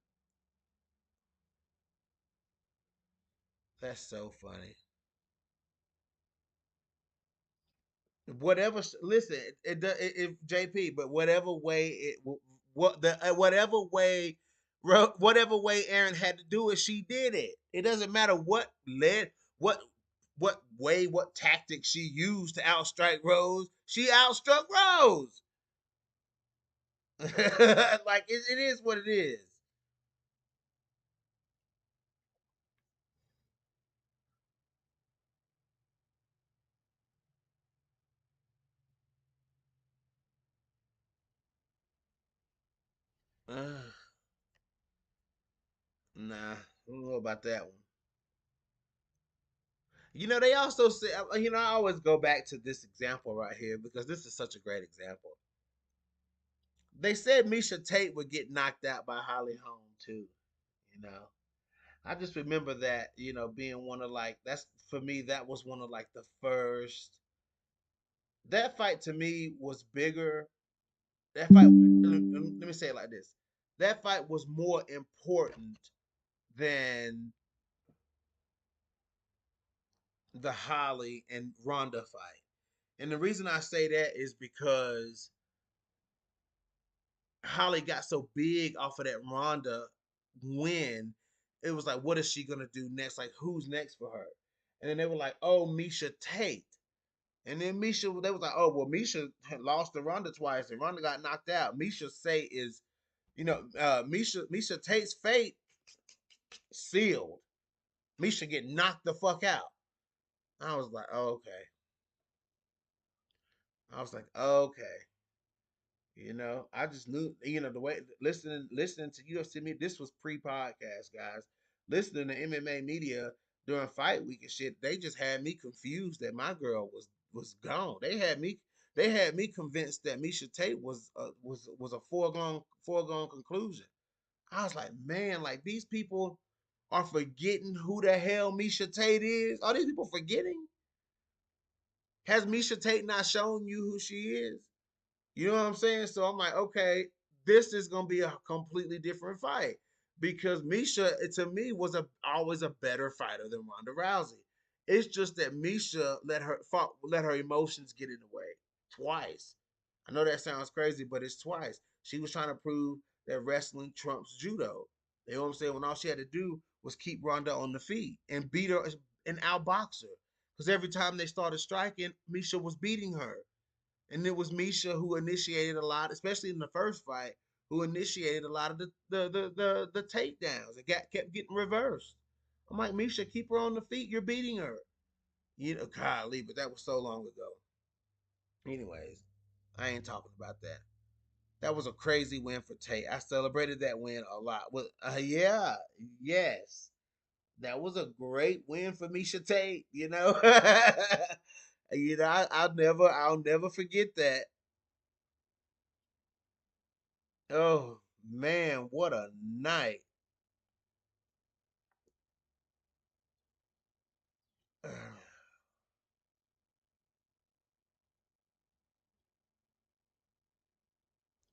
That's so funny. Whatever. Listen, it JP, but whatever way it what the whatever way whatever way Aaron had to do it, she did it. It doesn't matter what led what way what tactic she used to outstrike Rose. She outstruck Rose. like it is what it is. Nah, I don't know about that one. They also say, I always go back to this example right here because this is such a great example. They said Misha Tate would get knocked out by Holly Holm too. You know, I just remember that. Being one of like that's for me. That was one of like the first. That fight to me was bigger. That fight. Let me say it like this. That fight was more important than the Holly and Ronda fight. And the reason I say that is because Holly got so big off of that Ronda win. It was like, what is she gonna do next? Like, who's next for her? And then they were like, oh, Misha Tate. And then Misha, they was like, oh, well, Misha had lost to Ronda twice, and Ronda got knocked out. Misha say is, Misha Tate's fate sealed. Misha get knocked the fuck out. I was like, oh, okay. I was like, okay. I just knew, the way listening to UFC me, this was pre-podcast, guys. Listening to MMA media during fight week and shit, they just had me confused that my girl was gone. They had me convinced that Misha Tate was a foregone conclusion. I was like, man, like these people are forgetting who the hell Misha Tate is. Are these people forgetting? Has Misha Tate not shown you who she is? You know what I'm saying? So I'm like, okay, this is gonna be a completely different fight because Misha, to me, was always a better fighter than Ronda Rousey. It's just that Misha let her emotions get in the way twice. I know that sounds crazy, but it's twice. She was trying to prove that wrestling trumps judo. You know what I'm saying? When all she had to do was keep Ronda on the feet and beat her and outbox her. Because every time they started striking, Misha was beating her. And it was Misha who initiated a lot, especially in the first fight, who initiated a lot of the takedowns. It kept getting reversed. I'm like, Misha, keep her on the feet. You're beating her. Golly, but that was so long ago. Anyways, I ain't talking about that. That was a crazy win for Tate. I celebrated that win a lot. Well, yeah, yes, that was a great win for Misha Tate. I'll never forget that. Oh man, what a night.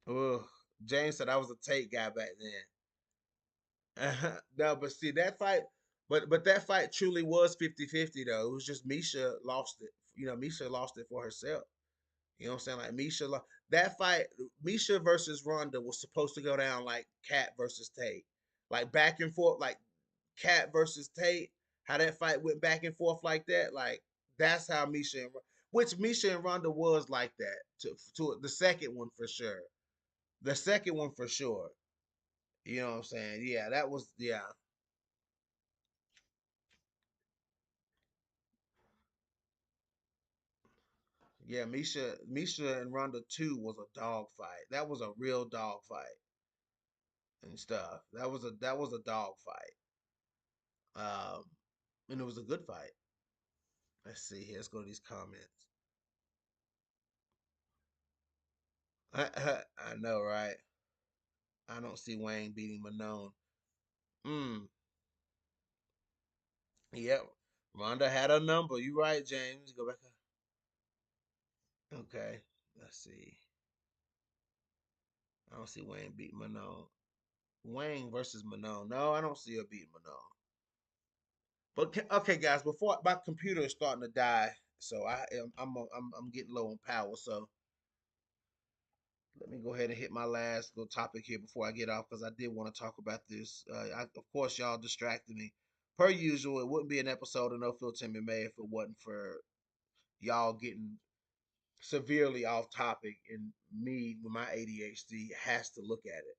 Ugh. James said I was a Tate guy back then. No, but see that fight, but that fight truly was 50-50 though. It was just Misha lost it. Misha lost it for herself. You know what I'm saying? Like that fight, Misha versus Ronda was supposed to go down like Cat versus Tate. Like back and forth, like Cat versus Tate, how that fight went back and forth like that. Like that's how which Misha and Ronda was like that to the second one for sure. The second one for sure. You know what I'm saying? Yeah, that was yeah. Yeah, Misha and Ronda 2 was a dog fight. That was a real dog fight and stuff. That was a dog fight. Um, and it was a good fight. Let's see here. Let's go to these comments. I know, right? I don't see Wayne beating Manone. Mm, yep. Ronda had a number. You right, James. Go back. Okay. Let's see. I don't see Wayne beating Manone. Wayne versus Manone. No, I don't see her beating Manone. But okay, guys, before my computer is starting to die, so I'm getting low on power. So let me go ahead and hit my last little topic here before I get off because I did want to talk about this. Of course, y'all distracted me. Per usual, it wouldn't be an episode of No Filter MMA if it wasn't for y'all getting severely off topic and me with my ADHD has to look at it.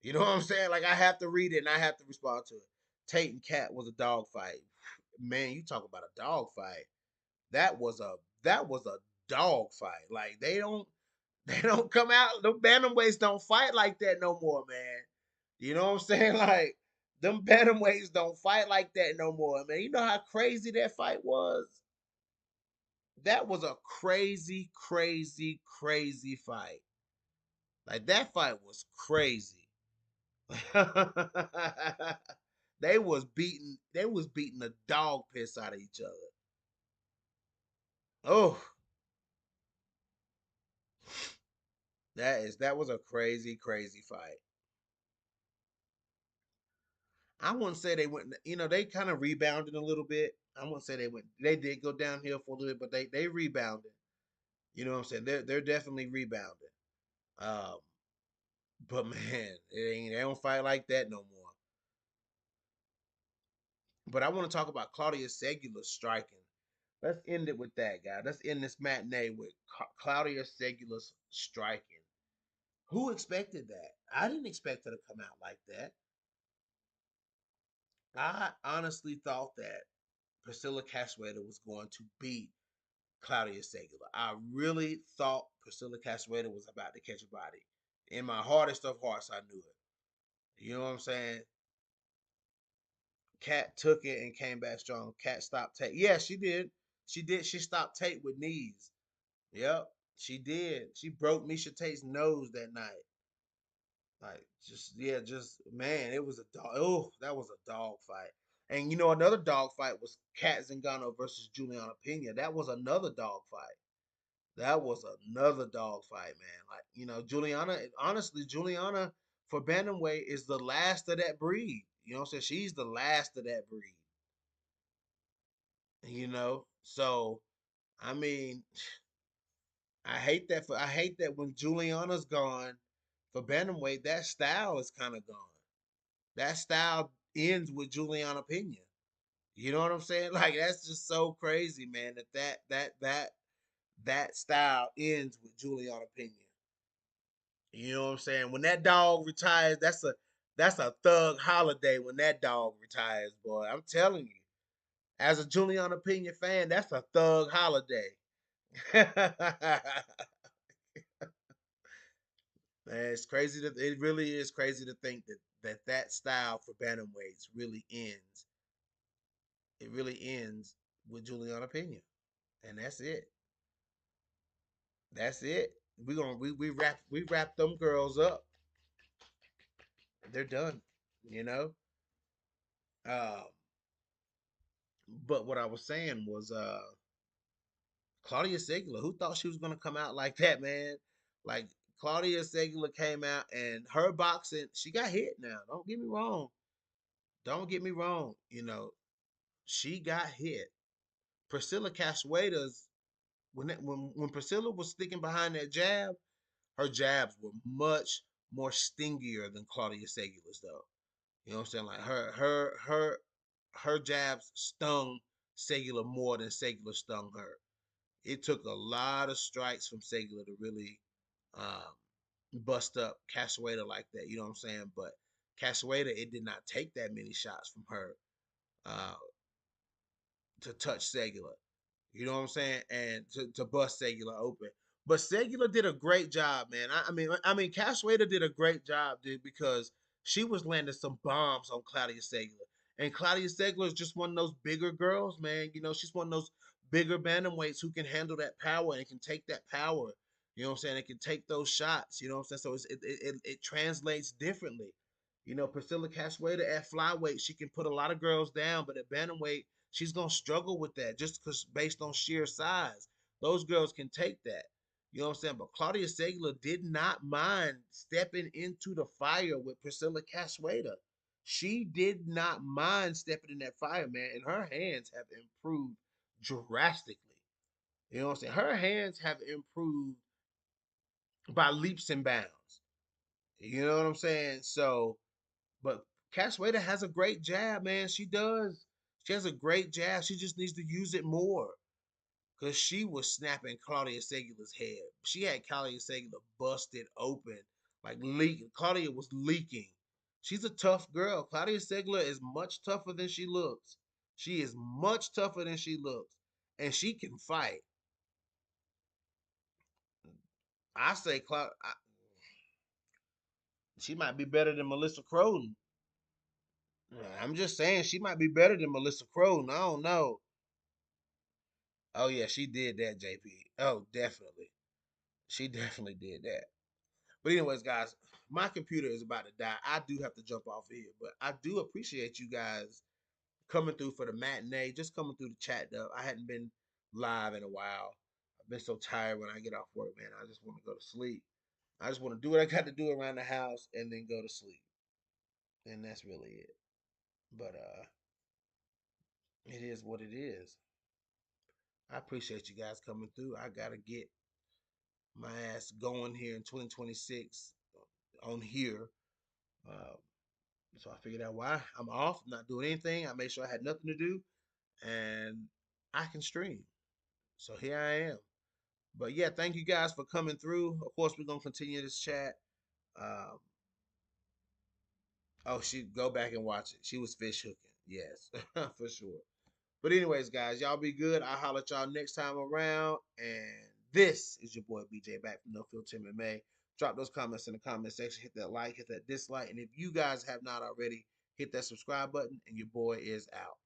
You know what I'm saying? Like I have to read it and I have to respond to it. Tate and Cat was a dog fight. Man, you talk about a dog fight. That was a that was a dog fight. Like they don't come out. The bantamweights don't fight like that no more, man. You know what I'm saying? Like them bantamweights don't fight like that no more, man. You know how crazy that fight was? That was a crazy, crazy, crazy fight. Like that fight was crazy. They was beating the dog piss out of each other. Oh, that was a crazy, crazy fight. I wouldn't say they went. They kind of rebounded a little bit. I wouldn't say they went. They did go downhill for a little bit, but they rebounded. You know what I'm saying? They're definitely rebounding. Um, but man, they don't fight like that no more. But I want to talk about Claudia Segula striking. Let's end it with that, guy. Let's end this matinee with Claudia Segula's striking. Who expected that? I didn't expect her to come out like that. I honestly thought that Priscilla Cachoeira was going to beat Claudia Segula. I really thought Priscilla Cachoeira was about to catch a body. In my hardest of hearts, I knew it. You know what I'm saying? Cat took it and came back strong. Cat stopped Tate. Yeah, she did. She did. She stopped Tate with knees. Yep, she did. She broke Misha Tate's nose that night. Like, just man, it was a dog. Oh, that was a dog fight. And another dog fight was Cat Zingano versus Juliana Pena. That was another dog fight. That was another dog fight, man. Like, Juliana, honestly, Juliana for Bantamweight is the last of that breed. You know what I'm saying? She's the last of that breed. So I mean, I hate that when Juliana's gone for Bantamweight, that style is kind of gone. That style ends with Juliana Pena. You know what I'm saying? Like that's just so crazy, man. That style ends with Juliana Pena. You know what I'm saying? When that dog retires, that's a thug holiday when that dog retires, boy. I'm telling you. As a Juliana Pena fan, that's a thug holiday. Man, it's crazy that it really is crazy to think that style for bantamweights really ends. It really ends with Juliana Pena, and that's it. That's it. We wrap them girls up. They're done. You know. Um, but what I was saying was, Claudia Segula. Who thought she was gonna come out like that, man? Like Claudia Segula came out and her boxing, she got hit now. Don't get me wrong. Don't get me wrong. She got hit. Priscilla Cachoeira's when Priscilla was sticking behind that jab, her jabs were much more stingier than Claudia Segula's though. You know what I'm saying? Like her jabs stung Segula more than Segula stung her. It took a lot of strikes from Sygula to really um, bust up Cachoeira like that. You know what I'm saying? But Cachoeira, it did not take that many shots from her uh, to touch Sygula. You know what I'm saying? And to bust Sygula open. But Sygula did a great job, man. I mean, Cachoeira did a great job, dude, because she was landing some bombs on Claudia Sygula. And Claudia Sygula is just one of those bigger girls, man. You know, she's one of those bigger bantamweights who can handle that power and can take that power. You know what I'm saying? It can take those shots. You know what I'm saying? So it translates differently. You know, Priscilla Cachoeira at flyweight, she can put a lot of girls down, but at bantamweight, she's gonna struggle with that just because based on sheer size. Those girls can take that. You know what I'm saying? But Claudia Sygula did not mind stepping into the fire with Priscilla Cachoeira. She did not mind stepping in that fire, man, and her hands have improved drastically. You know what I'm saying? Her hands have improved by leaps and bounds. You know what I'm saying? So, but Cachoeira has a great jab, man. She does. She has a great jab. She just needs to use it more. Cause she was snapping Claudia Segula's head. She had Claudia Segula busted open, like leaking. Claudia was leaking. She's a tough girl. Claudia Segula is much tougher than she looks. She is much tougher than she looks, and she can fight. I say, she might be better than Melissa Croden. I'm just saying she might be better than Melissa Croden. I don't know. Oh yeah, she did that, JP. Oh, definitely. She definitely did that. But anyways, guys, my computer is about to die. I do have to jump off of here, but I do appreciate you guys coming through for the matinee, just coming through the chat up. I hadn't been live in a while. I've been so tired when I get off work, man. I just want to go to sleep. I just want to do what I got to do around the house and then go to sleep. And that's really it. But it is what it is. I appreciate you guys coming through. I gotta get my ass going here in 2026 on here. Uh, So I figured out why I'm off, not doing anything. I made sure I had nothing to do and I can stream. So here I am. But yeah, thank you guys for coming through. Of course, we're gonna continue this chat. Um, oh, she go back and watch it. She was fish hooking. Yes, for sure. But anyways, guys, y'all be good. I'll holler at y'all next time around. And this is your boy BJ back from No Filter MMA. Drop those comments in the comment section. Hit that like, hit that dislike. And if you guys have not already, hit that subscribe button. And your boy is out.